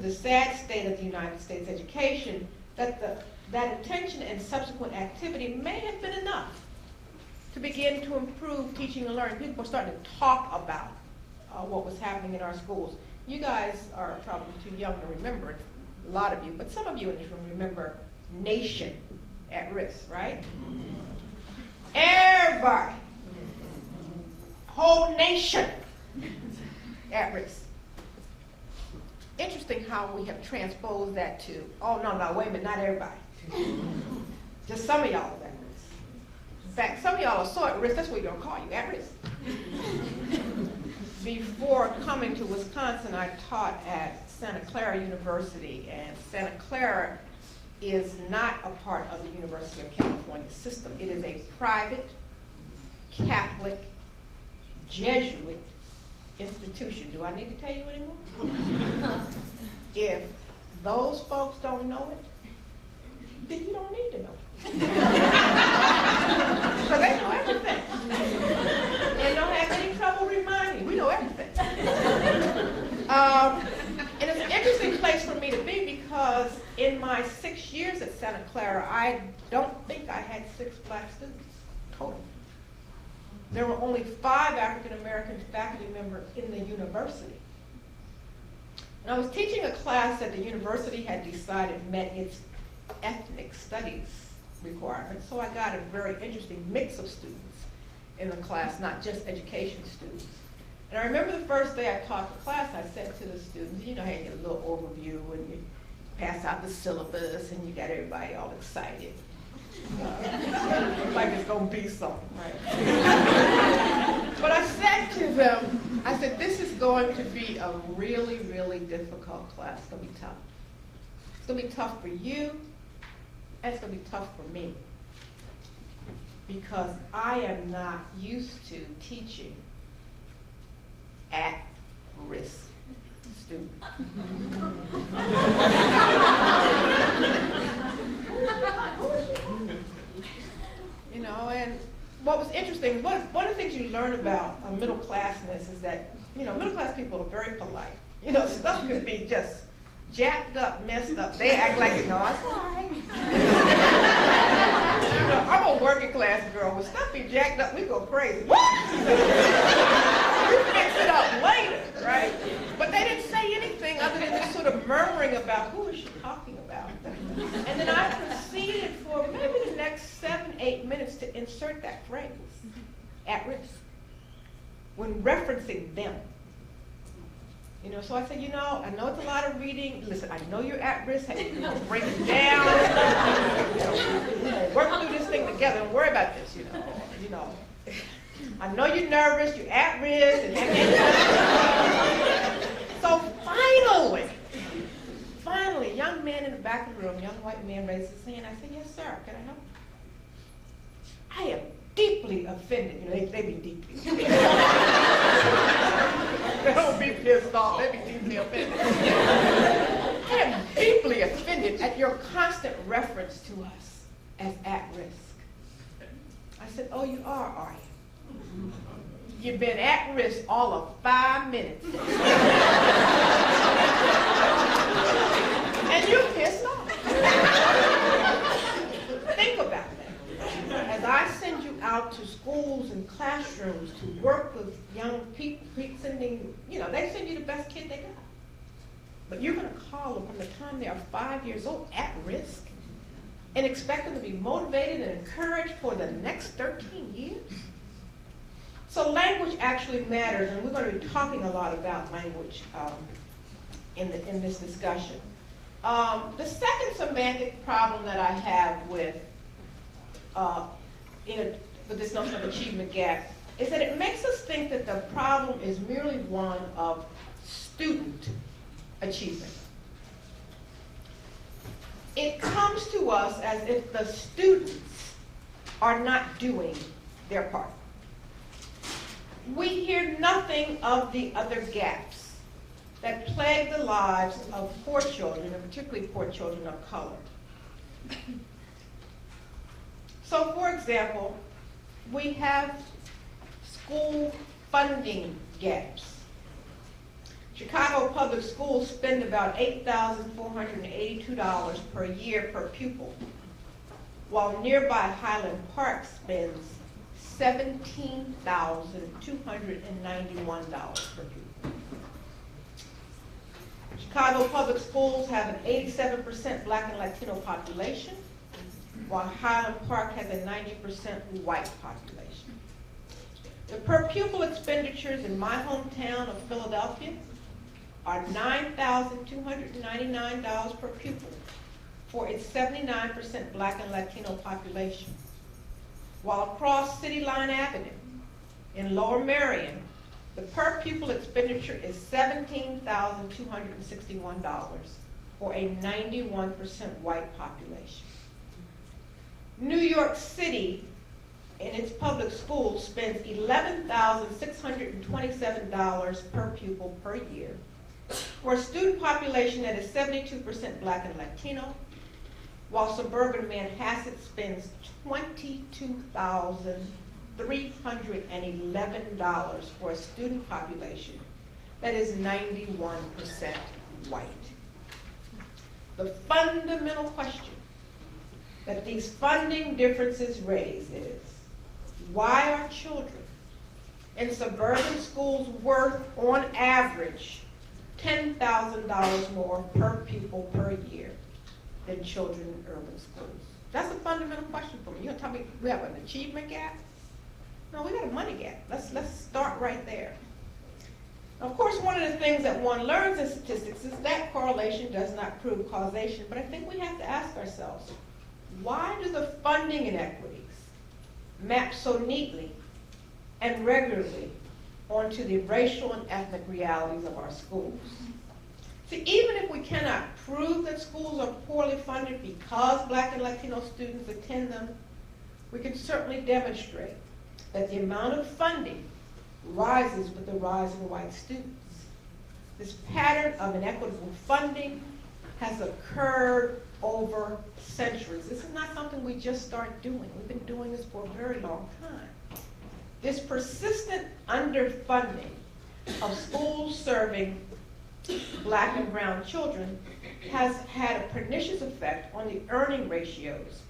the sad state of the United States education, that that attention and subsequent activity may have been enough to begin to improve teaching and learning. People were starting to talk about what was happening in our schools. You guys are probably too young to remember it, a lot of you, but some of you in this room remember Nation at Risk, right? Everybody, whole nation at risk. Interesting how we have transposed that to, oh no, wait a minute, not everybody. Just some of y'all are at risk. In fact, some of y'all are so at risk, that's what we're gonna call you, at risk. Before coming to Wisconsin, I taught at Santa Clara University, and Santa Clara is not a part of the University of California system. It is a private, Catholic, Jesuit institution. Do I need to tell you anymore? If those folks don't know it, then you don't need to know it. Because they know everything. And don't have any trouble reminding. We know everything. And it's an interesting place for me to be because in my 6 years at Santa Clara, I don't think I had 6 black students total. There were only 5 African American faculty members in the university. And I was teaching a class that the university had decided met its ethnic studies requirements, so I got a very interesting mix of students in the class, not just education students. And I remember the first day I taught the class, I said to the students, you know how you get a little overview and you pass out the syllabus and you got everybody all excited. Like it's going to be something, right? But I said to them, I said, this is going to be a really, really difficult class. It's going to be tough. It's going to be tough for you, and it's going to be tough for me. Because I am not used to teaching at-risk students. You know, and what was interesting, one of the things you learn about middle classness is that, you know, middle class people are very polite. You know, stuff could be just jacked up, messed up. They act like, you know, it's all right. You know, I'm a working class girl. When stuff be jacked up, we go crazy. What? We fix it up later, right? But they didn't say anything other than this sort of murmuring about who is she talking about. And then I proceeded for maybe the next 7-8 minutes to insert that phrase, at risk, when referencing them. You know, so I said, you know, I know it's a lot of reading. Listen, I know you're at risk. Hey, you know, break it down. You know, work through this thing together and worry about this. You know. I know you're nervous. You're at risk. So finally, a young man in the back of the room, young white man, raised his hand. I said, yes, sir. Can I help? I am deeply offended. You know, they be deeply offended. They don't be pissed off. They be deeply offended. I am deeply offended at your constant reference to us as at risk. I said, oh, you are you? You've been at risk all of 5 minutes. And you're pissed off. Think about that. As I send you out to schools and classrooms to work with young people, sending, you know, they send you the best kid they got. But you're going to call them from the time they are 5 years old at risk and expect them to be motivated and encouraged for the next 13 years? So language actually matters, and we're going to be talking a lot about language in this discussion. The second semantic problem that I have with this notion of achievement gap is that it makes us think that the problem is merely one of student achievement. It comes to us as if the students are not doing their part. We hear nothing of the other gaps that plague the lives of poor children, and particularly poor children of color. So, for example, we have school funding gaps. Chicago Public Schools spend about $8,482 per year per pupil, while nearby Highland Park spends $17,291 per pupil. Chicago Public Schools have an 87% Black and Latino population, while Highland Park has a 90% white population. The per pupil expenditures in my hometown of Philadelphia are $9,299 per pupil for its 79% Black and Latino population, while across City Line Avenue in Lower Merion, the per pupil expenditure is $17,261 for a 91% white population. New York City, in its public schools, spends $11,627 per pupil per year for a student population that is 72% Black and Latino, while suburban Manhasset spends $22,311 for a student population that is 91% white. The fundamental question that these funding differences raise is, why are children in suburban schools worth, on average, $10,000 more per pupil per year than children in urban schools? That's a fundamental question for me. You're gonna tell me we have an achievement gap? No, we got a money gap. Let's start right there. Of course, one of the things that one learns in statistics is that correlation does not prove causation, but I think we have to ask ourselves, why do the funding inequities map so neatly and regularly onto the racial and ethnic realities of our schools? See, even if we cannot prove that schools are poorly funded because Black and Latino students attend them, we can certainly demonstrate that the amount of funding rises with the rise in white students. This pattern of inequitable funding has occurred over centuries. This is not something we just start doing. We've been doing this for a very long time. This persistent underfunding of schools serving Black and brown children has had a pernicious effect on the earning ratios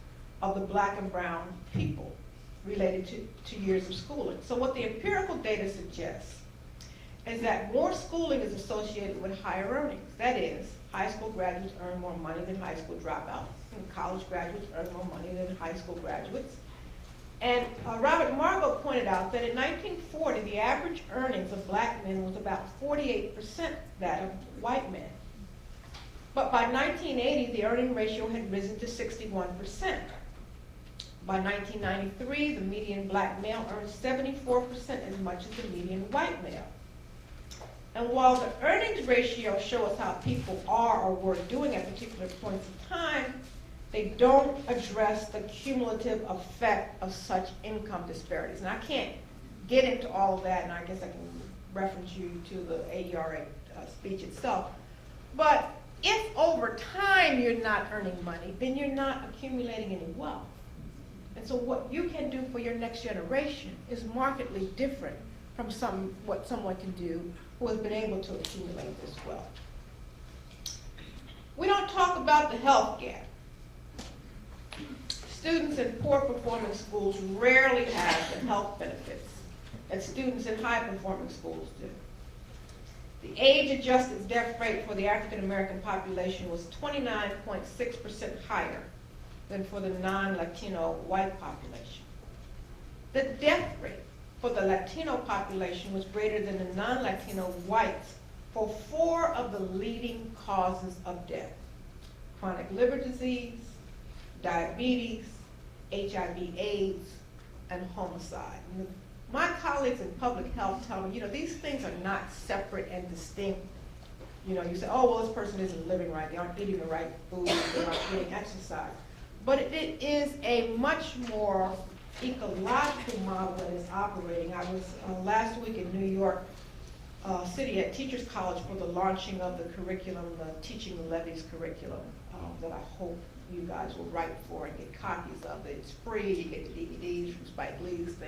of the Black and brown people related to years of schooling. So what the empirical data suggests is that more schooling is associated with higher earnings. That is, high school graduates earn more money than high school dropouts, and college graduates earn more money than high school graduates. And Robert Margot pointed out that in 1940, the average earnings of Black men was about 48% that of white men. But by 1980, the earning ratio had risen to 61%. By 1993, the median Black male earned 74% as much as the median white male. And while the earnings ratio show us how people are or were doing at particular points in time, they don't address the cumulative effect of such income disparities. And I can't get into all of that, and I guess I can reference you to the AERA speech itself. But if over time you're not earning money, then you're not accumulating any wealth. And so what you can do for your next generation is markedly different from what someone can do who has been able to accumulate this wealth. We don't talk about the health gap. Students in poor performing schools rarely have the health benefits that students in high performing schools do. The age-adjusted death rate for the African American population was 29.6% higher than for the non-Latino white population. The death rate for the Latino population was greater than the non-Latino whites for 4 of the leading causes of death: chronic liver disease, diabetes, HIV/AIDS, and homicide. And my colleagues in public health tell me, these things are not separate and distinct. You say, oh, well, this person isn't living right, they aren't eating the right food, they're not getting exercise. But it is a much more ecological model that is operating. I was last week in New York City at Teachers College for the launching of the curriculum, the Teaching the Levees curriculum that I hope you guys will write for and get copies of it. It's free, you get the DVDs from Spike Lee's thing.